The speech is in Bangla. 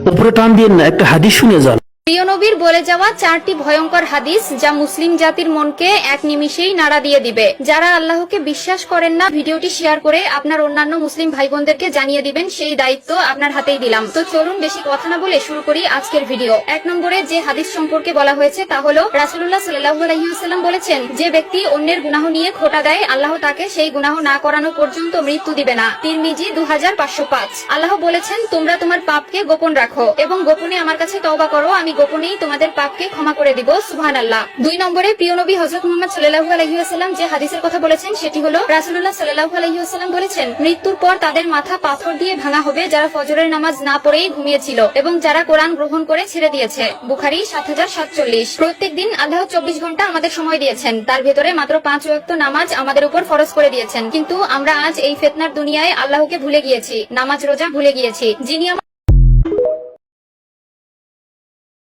উপরে টান দিয়ে না, একটা হাদিস শুনে যান। প্রিয় নবীর বলে যাওয়া 4টি ভয়ঙ্কর হাদিস যা মুসলিম জাতির মনকে এক নিমিষেই নাড়া দিয়ে দিবে। যারা আল্লাহকে বিশ্বাস করেন না, ভিডিওটি শেয়ার করে আপনার অন্যান্য মুসলিম ভাই বোনদেরকে জানিয়ে দিবেন, সেই দায়িত্ব আপনার হাতেই দিলাম। তো চলুন বেশি কথা না বলে শুরু করি আজকের ভিডিও। 1 নম্বরে যে হাদিস সম্পর্কে বলা হয়েছে তা হলো রাসূলুল্লাহ সাল্লাল্লাহু আলাইহি ওয়াসাল্লাম বলেছেন, যে ব্যক্তি অন্যের গুনাহ নিয়ে খোঁটা দেয়, আল্লাহ তাকে সেই গুনাহ না করানো পর্যন্ত মৃত্যু দিবে না। তিরমিজি 2505। আল্লাহ বলেছেন, তোমরা তোমার পাপকে গোপন রাখো এবং গোপনে আমার কাছে তওবা করো, আমি গোপনেই তোমাদের পাপকে ক্ষমা করে দিব। সুবহানাল্লাহ। 2 নম্বরে প্রিয় নবী হযরত মুহাম্মদ সাল্লাল্লাহু আলাইহি ওয়াসাল্লাম যে হাদিসের কথা বলেছেন সেটি হলো রাসূলুল্লাহ সাল্লাল্লাহু আলাইহি ওয়াসাল্লাম বলেছেন, মৃত্যুর পর তাদের মাথা পাথর দিয়ে ভাঙা হবে যারা ফজরের নামাজ না পড়েই ঘুমিয়েছিল এবং যারা কোরআন গ্রহণ করে ছেড়ে দিয়েছে। বুখারী 7047। প্রত্যেকদিন আল্লাহ 24 ঘন্টা আমাদের সময় দিয়েছেন, তার ভেতরে মাত্র 5 ওয়াক্ত নামাজ আমাদের উপর ফরজ করে দিয়েছেন। কিন্তু আমরা আজ এই ফিতনার দুনিয়ায় আল্লাহকে ভুলে গিয়েছি, নামাজ রোজা ভুলে গিয়েছি। যিনি